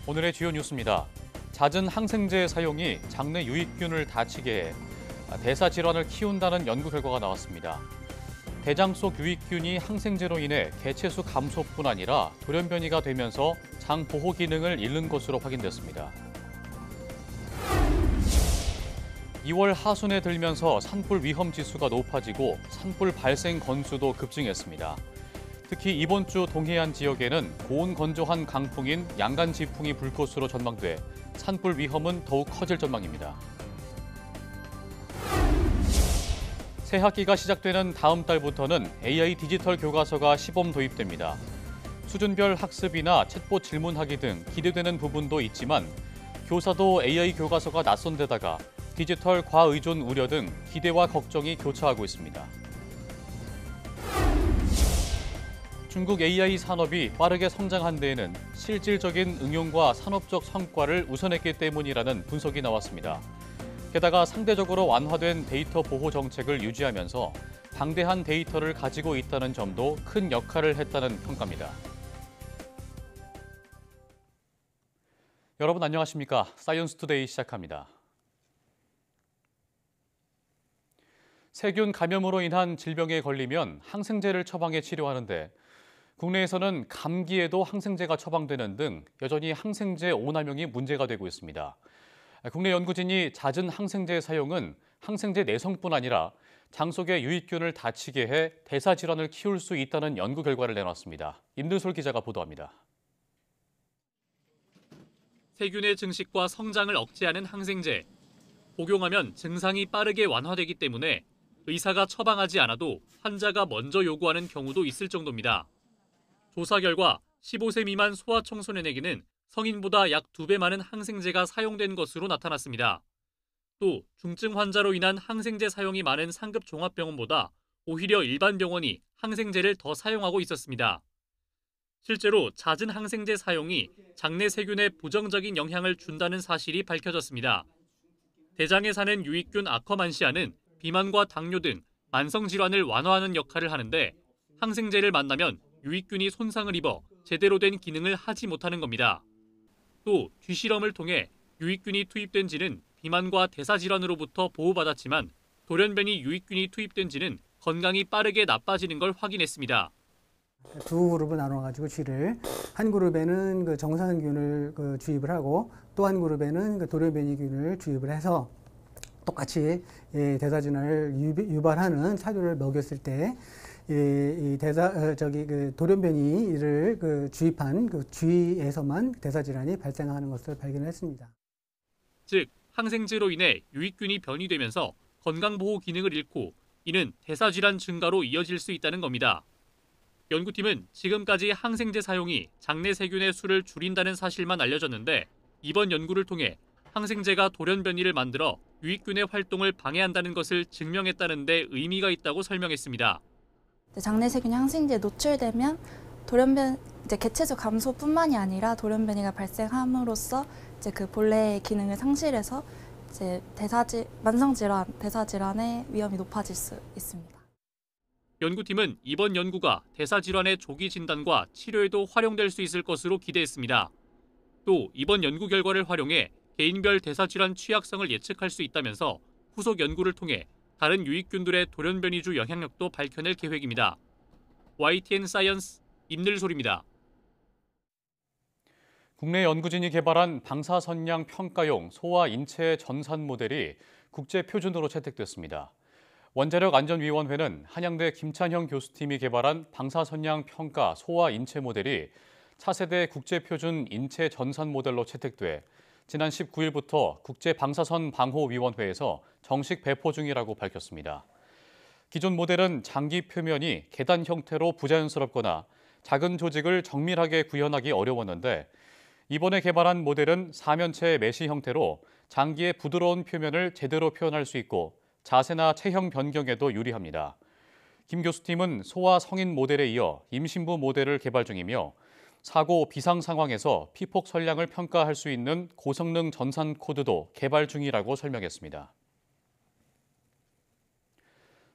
오늘의 주요 뉴스입니다. 잦은 항생제 사용이 장내 유익균을 다치게 해 대사 질환을 키운다는 연구 결과가 나왔습니다. 대장 속 유익균이 항생제로 인해 개체수 감소뿐 아니라 돌연변이가 되면서 장 보호 기능을 잃는 것으로 확인됐습니다. 2월 하순에 들면서 산불 위험 지수가 높아지고 산불 발생 건수도 급증했습니다. 특히 이번 주 동해안 지역에는 고온 건조한 강풍인 양간 지풍이 불 것으로 전망돼 산불 위험은 더욱 커질 전망입니다. 새 학기가 시작되는 다음 달부터는 AI 디지털 교과서가 시범 도입됩니다. 수준별 학습이나 챗봇 질문하기 등 기대되는 부분도 있지만 교사도 AI 교과서가 낯선 데다가 디지털 과의존 우려 등 기대와 걱정이 교차하고 있습니다. 중국 AI 산업이 빠르게 성장한 데에는 실질적인 응용과 산업적 성과를 우선했기 때문이라는 분석이 나왔습니다. 게다가 상대적으로 완화된 데이터 보호 정책을 유지하면서 방대한 데이터를 가지고 있다는 점도 큰 역할을 했다는 평가입니다. 여러분 안녕하십니까? 사이언스 투데이 시작합니다. 세균 감염으로 인한 질병에 걸리면 항생제를 처방해 치료하는데 국내에서는 감기에도 항생제가 처방되는 등 여전히 항생제 오남용이 문제가 되고 있습니다. 국내 연구진이 잦은 항생제 사용은 항생제 내성뿐 아니라 장 속의 유익균을 다치게 해 대사 질환을 키울 수 있다는 연구 결과를 내놨습니다. 임들솔 기자가 보도합니다. 세균의 증식과 성장을 억제하는 항생제. 복용하면 증상이 빠르게 완화되기 때문에 의사가 처방하지 않아도 환자가 먼저 요구하는 경우도 있을 정도입니다. 조사 결과 15세 미만 소아청소년에게는 성인보다 약 2배 많은 항생제가 사용된 것으로 나타났습니다. 또 중증 환자로 인한 항생제 사용이 많은 상급 종합병원보다 오히려 일반 병원이 항생제를 더 사용하고 있었습니다. 실제로 잦은 항생제 사용이 장내 세균에 부정적인 영향을 준다는 사실이 밝혀졌습니다. 대장에 사는 유익균 아커만시아는 비만과 당뇨 등 만성 질환을 완화하는 역할을 하는데 항생제를 만나면 유익균이 손상을 입어 제대로 된 기능을 하지 못하는 겁니다. 또 쥐실험을 통해 유익균이 투입된 쥐는 비만과 대사질환으로부터 보호받았지만 돌연변이 유익균이 투입된 쥐는 건강이 빠르게 나빠지는 걸 확인했습니다. 두 그룹을 나눠가지고 쥐를 한 그룹에는 정상균을 주입을 하고 또 한 그룹에는 돌연변이균을 주입을 해서 똑같이 대사질환을 유발하는 사료를 먹였을 때 돌연변이를 주입한 쥐에서만 대사질환이 발생하는 것을 발견했습니다. 즉, 항생제로 인해 유익균이 변이되면서 건강보호 기능을 잃고 이는 대사질환 증가로 이어질 수 있다는 겁니다. 연구팀은 지금까지 항생제 사용이 장내 세균의 수를 줄인다는 사실만 알려졌는데 이번 연구를 통해 항생제가 돌연변이를 만들어 유익균의 활동을 방해한다는 것을 증명했다는 데 의미가 있다고 설명했습니다. 장내 세균이 항생제에 노출되면 개체수 감소뿐만이 아니라 돌연변이가 발생함으로써 그 본래의 기능을 상실해서 만성 질환, 대사 질환의 위험이 높아질 수 있습니다. 연구팀은 이번 연구가 대사 질환의 조기 진단과 치료에도 활용될 수 있을 것으로 기대했습니다. 또 이번 연구 결과를 활용해 개인별 대사 질환 취약성을 예측할 수 있다면서 후속 연구를 통해 다른 유익균들의 돌연변이주 영향력도 밝혀낼 계획입니다. YTN 사이언스 임늘솔입니다. 국내 연구진이 개발한 방사선량 평가용 소아 인체 전산 모델이 국제 표준으로 채택됐습니다. 원자력안전위원회는 한양대 김찬형 교수팀이 개발한 방사선량 평가 소아 인체 모델이 차세대 국제표준 인체 전산 모델로 채택돼 지난 19일부터 국제방사선방호위원회에서 정식 배포 중이라고 밝혔습니다. 기존 모델은 장기 표면이 계단 형태로 부자연스럽거나 작은 조직을 정밀하게 구현하기 어려웠는데 이번에 개발한 모델은 사면체 메시 형태로 장기의 부드러운 표면을 제대로 표현할 수 있고 자세나 체형 변경에도 유리합니다. 김 교수팀은 소아 성인 모델에 이어 임신부 모델을 개발 중이며 사고 비상 상황에서 피폭 선량을 평가할 수 있는 고성능 전산 코드도 개발 중이라고 설명했습니다.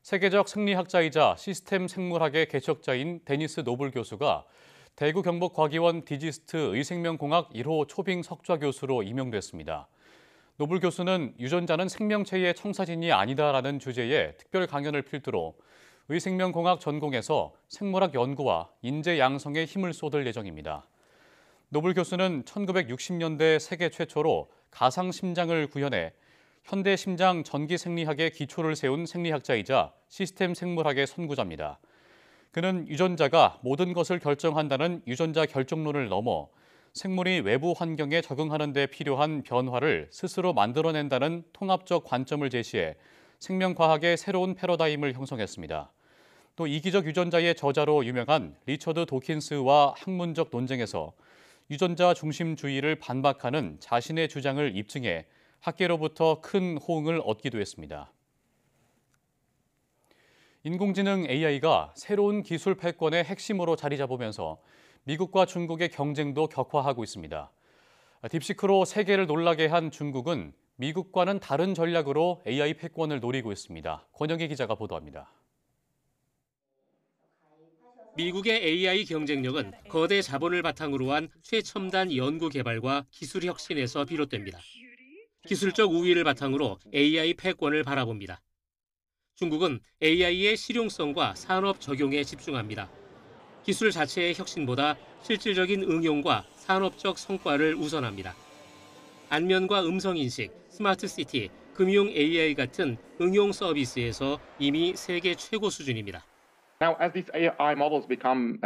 세계적 생리학자이자 시스템 생물학의 개척자인 데니스 노블 교수가 대구 경북과기원 디지스트 의생명공학 1호 초빙 석좌 교수로 임명됐습니다. 노블 교수는 유전자는 생명체의 청사진이 아니다라는 주제의 특별 강연을 필두로 의생명공학 전공에서 생물학 연구와 인재 양성에 힘을 쏟을 예정입니다. 노블 교수는 1960년대 세계 최초로 가상 심장을 구현해 현대 심장 전기 생리학의 기초를 세운 생리학자이자 시스템 생물학의 선구자입니다. 그는 유전자가 모든 것을 결정한다는 유전자 결정론을 넘어 생물이 외부 환경에 적응하는 데 필요한 변화를 스스로 만들어낸다는 통합적 관점을 제시해 생명과학의 새로운 패러다임을 형성했습니다. 또 이기적 유전자의 저자로 유명한 리처드 도킨스와 학문적 논쟁에서 유전자 중심주의를 반박하는 자신의 주장을 입증해 학계로부터 큰 호응을 얻기도 했습니다. 인공지능 AI가 새로운 기술 패권의 핵심으로 자리 잡으면서 미국과 중국의 경쟁도 격화하고 있습니다. 딥시크로 세계를 놀라게 한 중국은 미국과는 다른 전략으로 AI 패권을 노리고 있습니다. 권영희 기자가 보도합니다. 미국의 AI 경쟁력은 거대 자본을 바탕으로 한 최첨단 연구 개발과 기술 혁신에서 비롯됩니다. 기술적 우위를 바탕으로 AI 패권을 바라봅니다. 중국은 AI의 실용성과 산업 적용에 집중합니다. 기술 자체의 혁신보다 실질적인 응용과 산업적 성과를 우선합니다. 안면과 음성인식, 스마트시티, 금융 AI 같은 응용 서비스에서 이미 세계 최고 수준입니다. Now, as these AI models become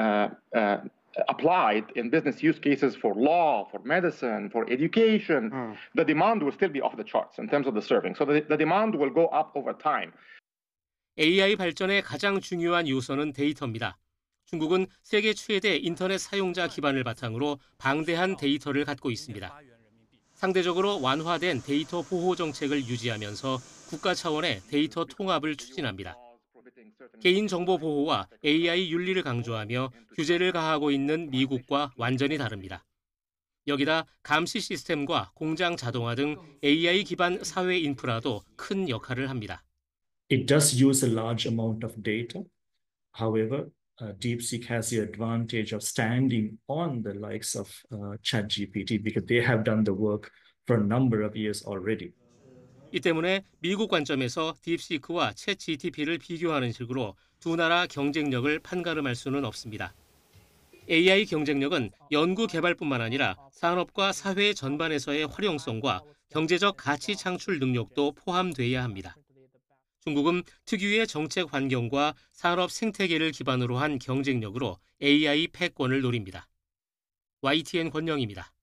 applied in business use cases for law, for medicine, for education, the demand will still be off the charts in terms of the serving. So the demand will go up over time. AI 발전의 가장 중요한 요소는 데이터입니다. 중국은 세계 최대 인터넷 사용자 기반을 바탕으로 방대한 데이터를 갖고 있습니다. 상대적으로 완화된 데이터 보호 정책을 유지하면서 국가 차원의 데이터 통합을 추진합니다. 개인정보 보호와 AI 윤리를 강조하며 규제를 가하고 있는 미국과 완전히 다릅니다. 여기다 감시 시스템과 공장 자동화 등 AI 기반 사회 인프라도 큰 역할을 합니다. It does use a large amount of data. However, DeepSeek has the advantage of standing on the likes of ChatGPT because they have done the work for a number of years already. 이 때문에 미국 관점에서 딥시크와 챗GPT를 비교하는 식으로 두 나라 경쟁력을 판가름할 수는 없습니다. AI 경쟁력은 연구 개발뿐만 아니라 산업과 사회 전반에서의 활용성과 경제적 가치 창출 능력도 포함돼야 합니다. 중국은 특유의 정책 환경과 산업 생태계를 기반으로 한 경쟁력으로 AI 패권을 노립니다. YTN 권영입니다.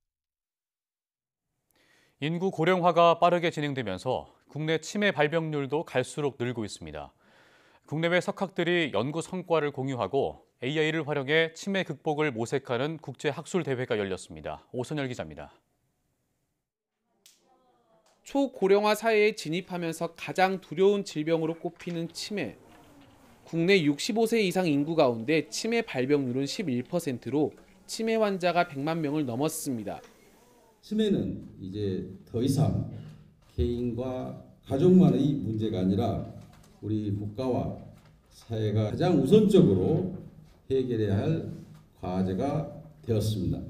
인구 고령화가 빠르게 진행되면서 국내 치매 발병률도 갈수록 늘고 있습니다. 국내외 석학들이 연구 성과를 공유하고 AI를 활용해 치매 극복을 모색하는 국제 학술 대회가 열렸습니다. 오선열 기자입니다. 초고령화 사회에 진입하면서 가장 두려운 질병으로 꼽히는 치매. 국내 65세 이상 인구 가운데 치매 발병률은 11%로 치매 환자가 100만 명을 넘었습니다. 치매는 이제 더 이상 개인과 가족만의 문제가 아니라 우리 국가와 사회가 가장 우선적으로 해결해야 할 과제가 되었습니다.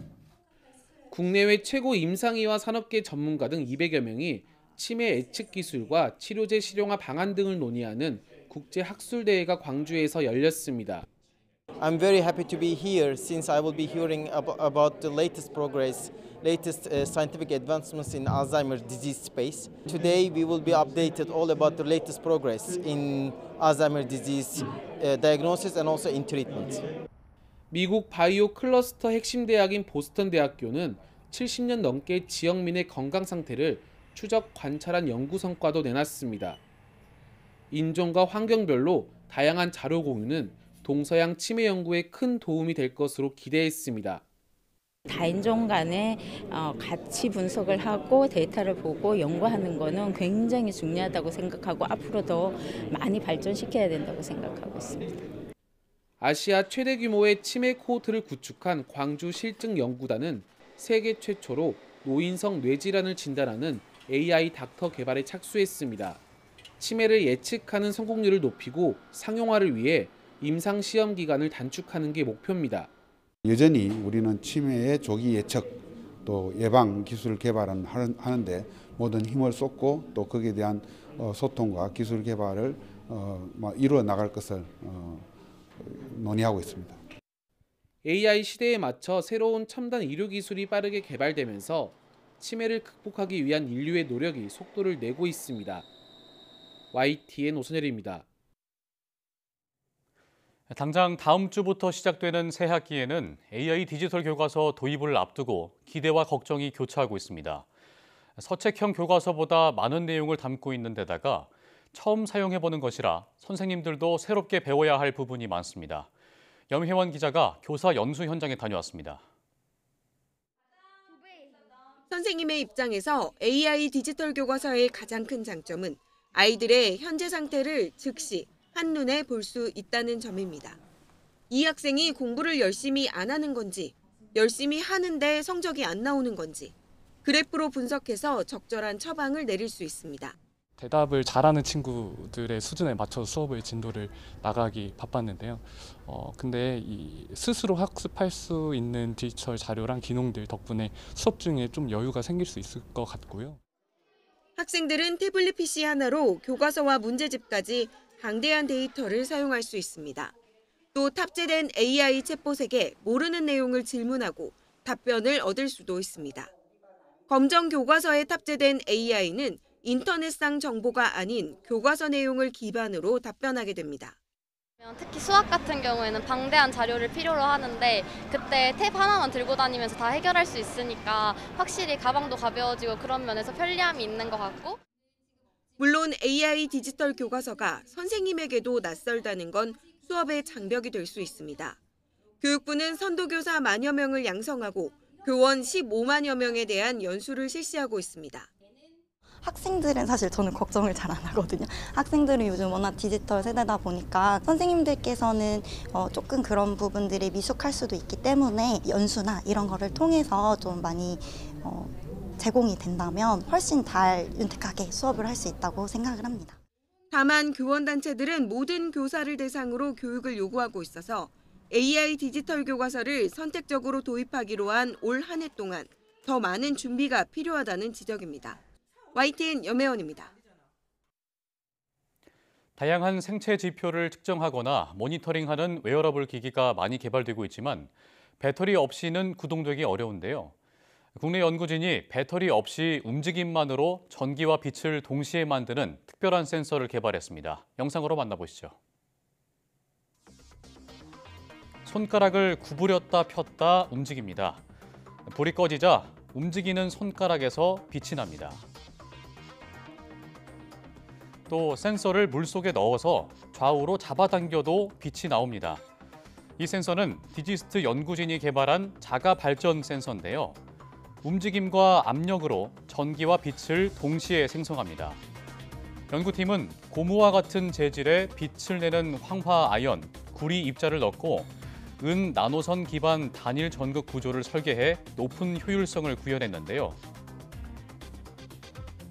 국내외 최고 임상의와 산업계 전문가 등 200여 명이 치매 예측 기술과 치료제 실용화 방안 등을 논의하는 국제 학술 대회가 광주에서 열렸습니다. I'm very happy to be here since I will be hearing about the latest progress, latest scientific advancements in Alzheimer's disease space. Today we will be updated all about the latest progress in Alzheimer's disease diagnosis and also in treatment. 미국 바이오 클러스터 핵심 대학인 보스턴 대학교는 70년 넘게 지역민의 건강 상태를 추적 관찰한 연구 성과도 내놨습니다. 인종과 환경별로 다양한 자료 공유는 동서양 치매 연구에 큰 도움이 될 것으로 기대했습니다. 다인종 간의 가치 분석을 하고 데이터를 보고 연구하는 것은 굉장히 중요하다고 생각하고 앞으로 더 많이 발전시켜야 된다고 생각하고 있습니다. 아시아 최대 규모의 치매 코호트를 구축한 광주 실증연구단은 세계 최초로 노인성 뇌질환을 진단하는 AI 닥터 개발에 착수했습니다. 치매를 예측하는 성공률을 높이고 상용화를 위해 임상 시험 기간을 단축하는 게 목표입니다. 여전히 우리는 치매의 조기 예측 또 예방 기술 개발은 하는데 모든 힘을 쏟고 또 거기에 대한 소통과 기술 개발을 이루어 나갈 것을 논의하고 있습니다. AI 시대에 맞춰 새로운 첨단 의료 기술이 빠르게 개발되면서 치매를 극복하기 위한 인류의 노력이 속도를 내고 있습니다. YTN 오선열입니다. 당장 다음 주부터 시작되는 새 학기에는 AI 디지털 교과서 도입을 앞두고 기대와 걱정이 교차하고 있습니다. 서책형 교과서보다 많은 내용을 담고 있는 데다가 처음 사용해보는 것이라 선생님들도 새롭게 배워야 할 부분이 많습니다. 염혜원 기자가 교사 연수 현장에 다녀왔습니다. 선생님의 입장에서 AI 디지털 교과서의 가장 큰 장점은 아이들의 현재 상태를 즉시 한눈에 볼 수 있다는 점입니다. 이 학생이 공부를 열심히 안 하는 건지, 열심히 하는데 성적이 안 나오는 건지, 그래프로 분석해서 적절한 처방을 내릴 수 있습니다. 대답을 잘하는 친구들의 수준에 맞춰서 수업을 진도를 나가기 바빴는데요. 근데 스스로 학습할 수 있는 디지털 자료랑 기능들 덕분에 수업 중에 좀 여유가 생길 수 있을 것 같고요. 학생들은 태블릿 PC 하나로 교과서와 문제집까지 방대한 데이터를 사용할 수 있습니다. 또 탑재된 AI 챗봇에게 모르는 내용을 질문하고 답변을 얻을 수도 있습니다. 검정 교과서에 탑재된 AI는 인터넷상 정보가 아닌 교과서 내용을 기반으로 답변하게 됩니다. 특히 수학 같은 경우에는 방대한 자료를 필요로 하는데 그때 탭 하나만 들고 다니면서 다 해결할 수 있으니까 확실히 가방도 가벼워지고 그런 면에서 편리함이 있는 것 같고. 물론 AI 디지털 교과서가 선생님에게도 낯설다는 건 수업의 장벽이 될 수 있습니다. 교육부는 선도교사 만여 명을 양성하고 교원 15만여 명에 대한 연수를 실시하고 있습니다. 학생들은 사실 저는 걱정을 잘 안 하거든요. 학생들은 요즘 워낙 디지털 세대다 보니까 선생님들께서는 조금 그런 부분들이 미숙할 수도 있기 때문에 연수나 이런 거를 통해서 좀 많이 제공이 된다면 훨씬 잘 윤택하게 수업을 할 수 있다고 생각을 합니다. 다만 교원단체들은 모든 교사를 대상으로 교육을 요구하고 있어서 AI 디지털 교과서를 선택적으로 도입하기로 한 올 한 해 동안 더 많은 준비가 필요하다는 지적입니다. YTN 염혜원입니다. 다양한 생체 지표를 측정하거나 모니터링하는 웨어러블 기기가 많이 개발되고 있지만 배터리 없이는 구동되기 어려운데요. 국내 연구진이 배터리 없이 움직임만으로 전기와 빛을 동시에 만드는 특별한 센서를 개발했습니다. 영상으로 만나보시죠. 손가락을 구부렸다 폈다 움직입니다. 불이 꺼지자 움직이는 손가락에서 빛이 납니다. 또 센서를 물속에 넣어서 좌우로 잡아당겨도 빛이 나옵니다. 이 센서는 디지스트 연구진이 개발한 자가 발전 센서인데요. 움직임과 압력으로 전기와 빛을 동시에 생성합니다. 연구팀은 고무와 같은 재질의 빛을 내는 황화 아연, 구리 입자를 넣고 은 나노선 기반 단일 전극 구조를 설계해 높은 효율성을 구현했는데요.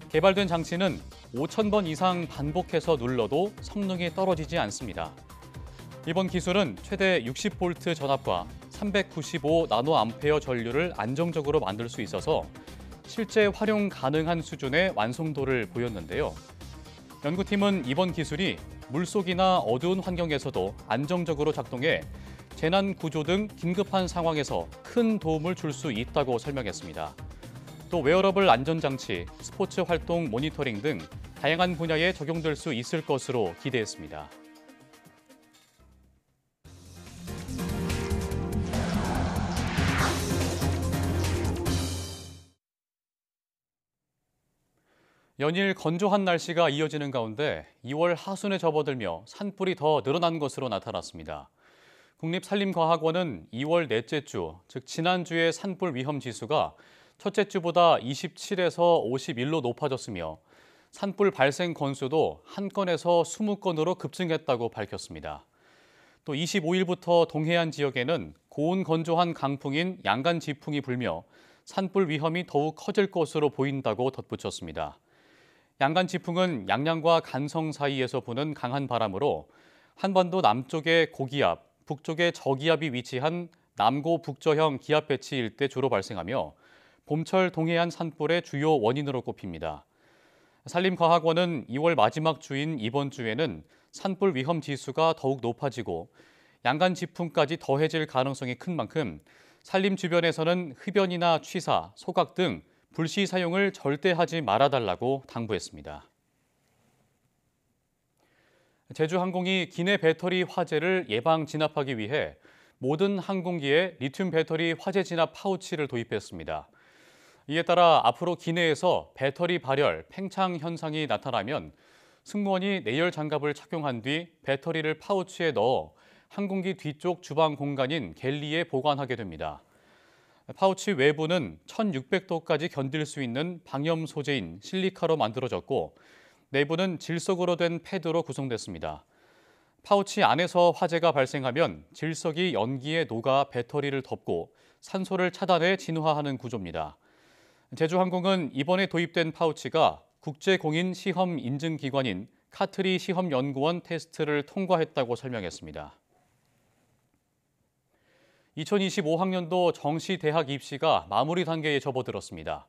개발된 장치는 5,000번 이상 반복해서 눌러도 성능이 떨어지지 않습니다. 이번 기술은 최대 60V 전압과 395 나노암페어 전류를 안정적으로 만들 수 있어서 실제 활용 가능한 수준의 완성도를 보였는데요. 연구팀은 이번 기술이 물속이나 어두운 환경에서도 안정적으로 작동해 재난 구조 등 긴급한 상황에서 큰 도움을 줄 수 있다고 설명했습니다. 또 웨어러블 안전장치, 스포츠 활동 모니터링 등 다양한 분야에 적용될 수 있을 것으로 기대했습니다. 연일 건조한 날씨가 이어지는 가운데 2월 하순에 접어들며 산불이 더 늘어난 것으로 나타났습니다. 국립산림과학원은 2월 넷째 주, 즉 지난주의 산불 위험 지수가 첫째 주보다 27에서 51로 높아졌으며 산불 발생 건수도 한 건에서 20건으로 급증했다고 밝혔습니다. 또 25일부터 동해안 지역에는 고온 건조한 강풍인 양간 지풍이 불며 산불 위험이 더욱 커질 것으로 보인다고 덧붙였습니다. 양간 지풍은 양양과 간성 사이에서 부는 강한 바람으로 한반도 남쪽의 고기압, 북쪽의 저기압이 위치한 남고 북저형 기압 배치 일대 주로 발생하며 봄철 동해안 산불의 주요 원인으로 꼽힙니다. 산림과학원은 2월 마지막 주인 이번 주에는 산불 위험 지수가 더욱 높아지고 양간 지풍까지 더해질 가능성이 큰 만큼 산림 주변에서는 흡연이나 취사, 소각 등 불시 사용을 절대 하지 말아달라고 당부했습니다. 제주항공이 기내 배터리 화재를 예방 진압하기 위해 모든 항공기에 리튬 배터리 화재 진압 파우치를 도입했습니다. 이에 따라 앞으로 기내에서 배터리 발열, 팽창 현상이 나타나면 승무원이 내열 장갑을 착용한 뒤 배터리를 파우치에 넣어 항공기 뒤쪽 주방 공간인 갤리에 보관하게 됩니다. 파우치 외부는 1600도까지 견딜 수 있는 방염 소재인 실리카로 만들어졌고 내부는 질석으로 된 패드로 구성됐습니다. 파우치 안에서 화재가 발생하면 질석이 연기에 녹아 배터리를 덮고 산소를 차단해 진화하는 구조입니다. 제주항공은 이번에 도입된 파우치가 국제공인 시험 인증기관인 카트리 시험연구원 테스트를 통과했다고 설명했습니다. 2025학년도 정시 대학 입시가 마무리 단계에 접어들었습니다.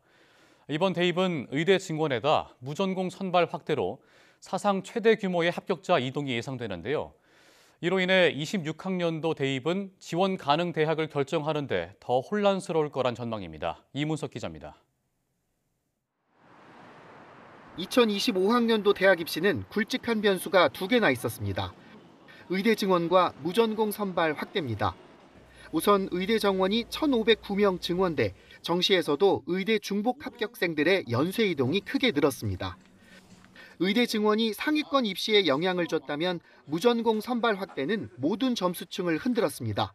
이번 대입은 의대 증원에다 무전공 선발 확대로 사상 최대 규모의 합격자 이동이 예상되는데요. 이로 인해 26학년도 대입은 지원 가능 대학을 결정하는 데 더 혼란스러울 거란 전망입니다. 이문석 기자입니다. 2025학년도 대학 입시는 굵직한 변수가 2개나 있었습니다. 의대 증원과 무전공 선발 확대입니다. 우선 의대 정원이 1,509명 증원돼 정시에서도 의대 중복 합격생들의 연쇄 이동이 크게 늘었습니다. 의대 증원이 상위권 입시에 영향을 줬다면 무전공 선발 확대는 모든 점수층을 흔들었습니다.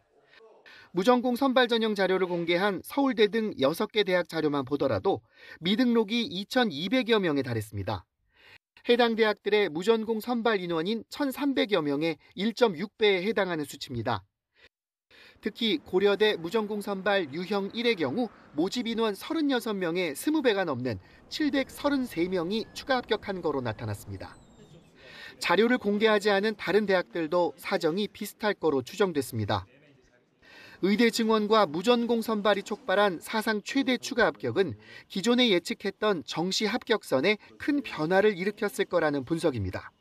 무전공 선발 전형 자료를 공개한 서울대 등 6개 대학 자료만 보더라도 미등록이 2,200여 명에 달했습니다. 해당 대학들의 무전공 선발 인원인 1,300여 명의 1.6배에 해당하는 수치입니다. 특히 고려대 무전공 선발 유형 1의 경우 모집 인원 36명의 20배가 넘는 733명이 추가 합격한 거로 나타났습니다. 자료를 공개하지 않은 다른 대학들도 사정이 비슷할 거로 추정됐습니다. 의대 증원과 무전공 선발이 촉발한 사상 최대 추가 합격은 기존에 예측했던 정시 합격선에 큰 변화를 일으켰을 거라는 분석입니다.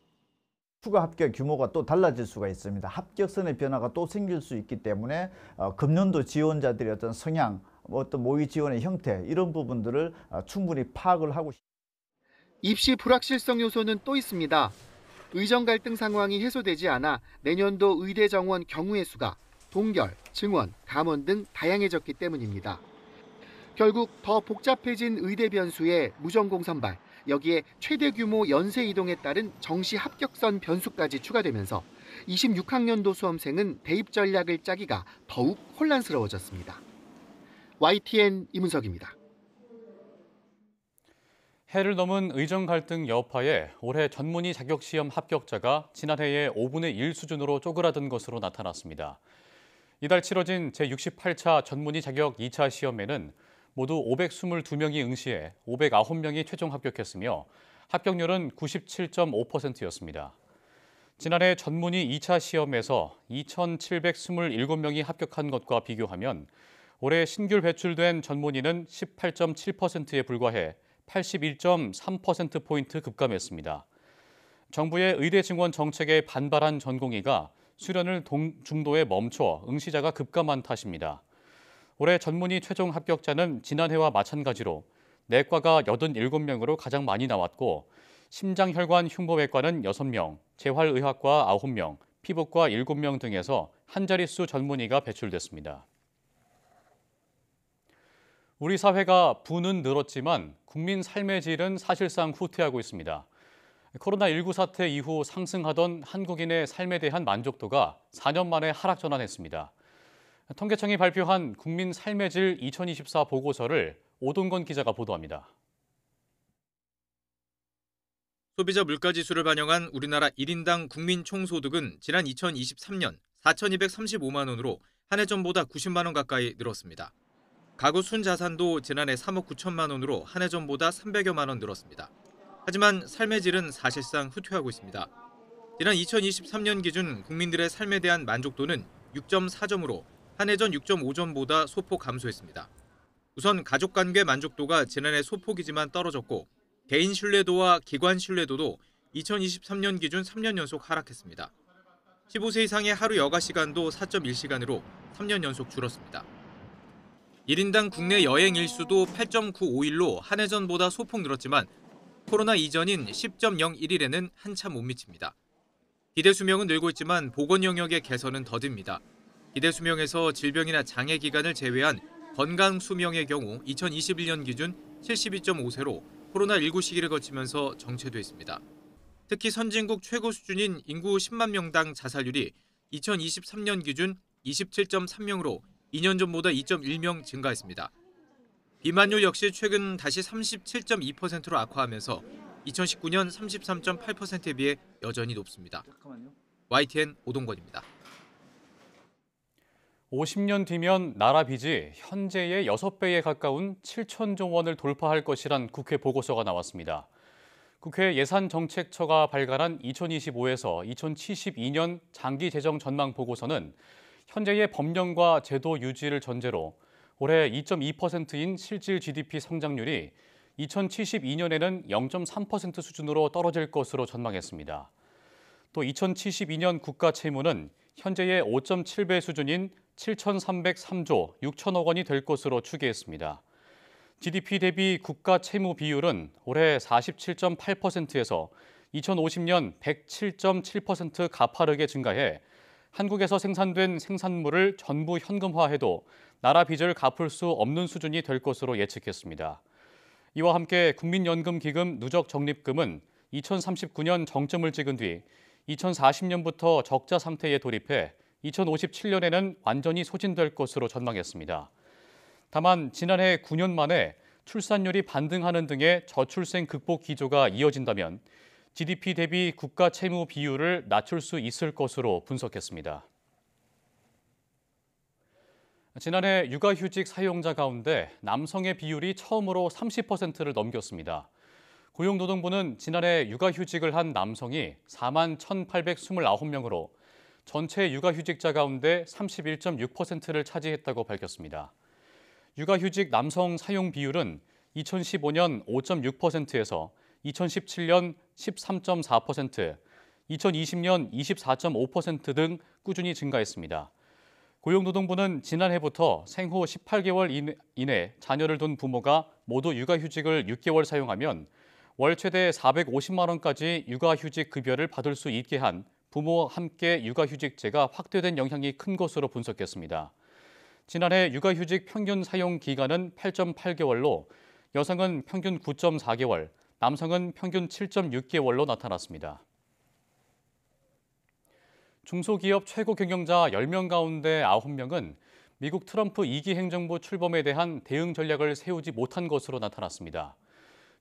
추가 합격 규모가 또 달라질 수가 있습니다. 합격선의 변화가 또 생길 수 있기 때문에 금년도 지원자들의 어떤 성향, 어떤 모의 지원의 형태 이런 부분들을 충분히 파악을 하고 있습니다. 입시 불확실성 요소는 또 있습니다. 의정 갈등 상황이 해소되지 않아 내년도 의대 정원 경우의 수가 동결, 증원, 감원 등 다양해졌기 때문입니다. 결국 더 복잡해진 의대 변수에 무전공 선발, 여기에 최대 규모 연쇄 이동에 따른 정시 합격선 변수까지 추가되면서 26학년도 수험생은 대입 전략을 짜기가 더욱 혼란스러워졌습니다. YTN 이문석입니다. 해를 넘은 의정 갈등 여파에 올해 전문의 자격시험 합격자가 지난해의 5분의 1 수준으로 쪼그라든 것으로 나타났습니다. 이달 치러진 제68차 전문의 자격 2차 시험에는 모두 522명이 응시해 509명이 최종 합격했으며 합격률은 97.5%였습니다. 지난해 전문의 2차 시험에서 2,727명이 합격한 것과 비교하면 올해 신규 배출된 전문의는 18.7%에 불과해 81.3%포인트 급감했습니다. 정부의 의대 증원 정책에 반발한 전공의가 수련을 중도에 멈춰 응시자가 급감한 탓입니다. 올해 전문의 최종 합격자는 지난해와 마찬가지로 내과가 87명으로 가장 많이 나왔고 심장혈관 흉부외과는 6명, 재활의학과 9명, 피부과 7명 등에서 한 자릿수 전문의가 배출됐습니다. 우리 사회가 부는 늘었지만 국민 삶의 질은 사실상 후퇴하고 있습니다. 코로나19 사태 이후 상승하던 한국인의 삶에 대한 만족도가 4년 만에 하락 전환했습니다. 통계청이 발표한 국민 삶의 질 2024 보고서를 오동건 기자가 보도합니다. 소비자 물가지수를 반영한 우리나라 1인당 국민 총소득은 지난 2023년 4,235만 원으로 한 해 전보다 90만 원 가까이 늘었습니다. 가구 순자산도 지난해 3억 9천만 원으로 한 해 전보다 300여만 원 늘었습니다. 하지만 삶의 질은 사실상 후퇴하고 있습니다. 지난 2023년 기준 국민들의 삶에 대한 만족도는 6.4점으로 한 해 전 6.5점보다 소폭 감소했습니다. 우선 가족관계 만족도가 지난해 소폭이지만 떨어졌고 개인 신뢰도와 기관 신뢰도도 2023년 기준 3년 연속 하락했습니다. 15세 이상의 하루 여가 시간도 4.1시간으로 3년 연속 줄었습니다. 1인당 국내 여행 일수도 8.95일로 한 해 전보다 소폭 늘었지만 코로나 이전인 10.01일에는 한참 못 미칩니다. 기대 수명은 늘고 있지만 보건 영역의 개선은 더딥니다. 기대 수명에서 질병이나 장애 기간을 제외한 건강 수명의 경우 2021년 기준 72.5세로 코로나19 시기를 거치면서 정체돼 있습니다. 특히 선진국 최고 수준인 인구 10만 명당 자살률이 2023년 기준 27.3명으로 2년 전보다 2.1명 증가했습니다. 비만율 역시 최근 다시 37.2%로 악화하면서 2019년 33.8%에 비해 여전히 높습니다. YTN 오동건입니다. 50년 뒤면 나라 빚이 현재의 6배에 가까운 7천조 원을 돌파할 것이란 국회 보고서가 나왔습니다. 국회 예산정책처가 발간한 2025에서 2072년 장기재정 전망 보고서는 현재의 법령과 제도 유지를 전제로 올해 2.2%인 실질 GDP 성장률이 2072년에는 0.3% 수준으로 떨어질 것으로 전망했습니다. 또 2072년 국가 채무는 현재의 5.7배 수준인 7,303조 6천억 원이 될 것으로 추계했습니다. GDP 대비 국가 채무 비율은 올해 47.8%에서 2050년 107.7% 가파르게 증가해 한국에서 생산된 생산물을 전부 현금화해도 나라 빚을 갚을 수 없는 수준이 될 것으로 예측했습니다. 이와 함께 국민연금기금 누적적립금은 2039년 정점을 찍은 뒤 2040년부터 적자 상태에 돌입해 2057년에는 완전히 소진될 것으로 전망했습니다. 다만 지난해 9년 만에 출산율이 반등하는 등의 저출생 극복 기조가 이어진다면 GDP 대비 국가 채무 비율을 낮출 수 있을 것으로 분석했습니다. 지난해 육아휴직 사용자 가운데 남성의 비율이 처음으로 30%를 넘겼습니다. 고용노동부는 지난해 육아휴직을 한 남성이 4만 1,829명으로 전체 육아휴직자 가운데 31.6%를 차지했다고 밝혔습니다. 육아휴직 남성 사용 비율은 2015년 5.6%에서 2017년 13.4%, 2020년 24.5% 등 꾸준히 증가했습니다. 고용노동부는 지난해부터 생후 18개월 이내 자녀를 둔 부모가 모두 육아휴직을 6개월 사용하면 월 최대 450만 원까지 육아휴직 급여를 받을 수 있게 한 부모와 함께 육아휴직제가 확대된 영향이 큰 것으로 분석했습니다. 지난해 육아휴직 평균 사용 기간은 8.8개월로 여성은 평균 9.4개월, 남성은 평균 7.6개월로 나타났습니다. 중소기업 최고 경영자 10명 가운데 9명은 미국 트럼프 2기 행정부 출범에 대한 대응 전략을 세우지 못한 것으로 나타났습니다.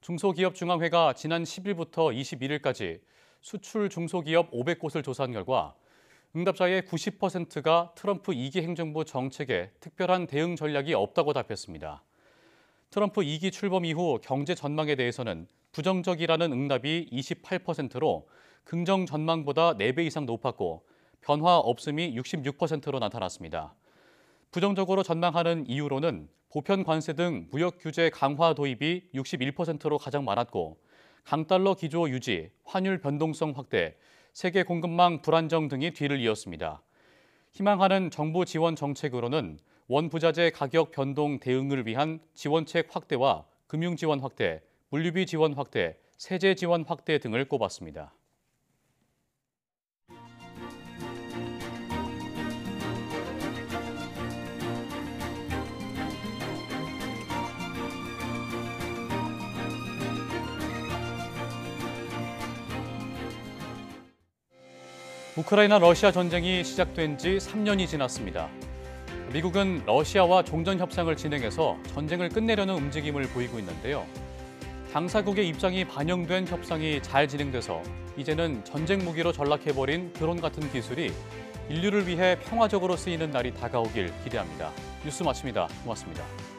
중소기업중앙회가 지난 10일부터 21일까지 수출 중소기업 500곳을 조사한 결과 응답자의 90%가 트럼프 2기 행정부 정책에 특별한 대응 전략이 없다고 답했습니다. 트럼프 2기 출범 이후 경제 전망에 대해서는 부정적이라는 응답이 28%로 긍정 전망보다 4배 이상 높았고 변화 없음이 66%로 나타났습니다. 부정적으로 전망하는 이유로는 보편 관세 등 무역 규제 강화 도입이 61%로 가장 많았고 강달러 기조 유지, 환율 변동성 확대, 세계 공급망 불안정 등이 뒤를 이었습니다. 희망하는 정부 지원 정책으로는 원부자재 가격 변동 대응을 위한 지원책 확대와 금융 지원 확대, 물류비 지원 확대, 세제 지원 확대 등을 꼽았습니다. 우크라이나 러시아 전쟁이 시작된 지 3년이 지났습니다. 미국은 러시아와 종전 협상을 진행해서 전쟁을 끝내려는 움직임을 보이고 있는데요. 당사국의 입장이 반영된 협상이 잘 진행돼서 이제는 전쟁 무기로 전락해버린 드론 같은 기술이 인류를 위해 평화적으로 쓰이는 날이 다가오길 기대합니다. 뉴스 마칩니다. 고맙습니다.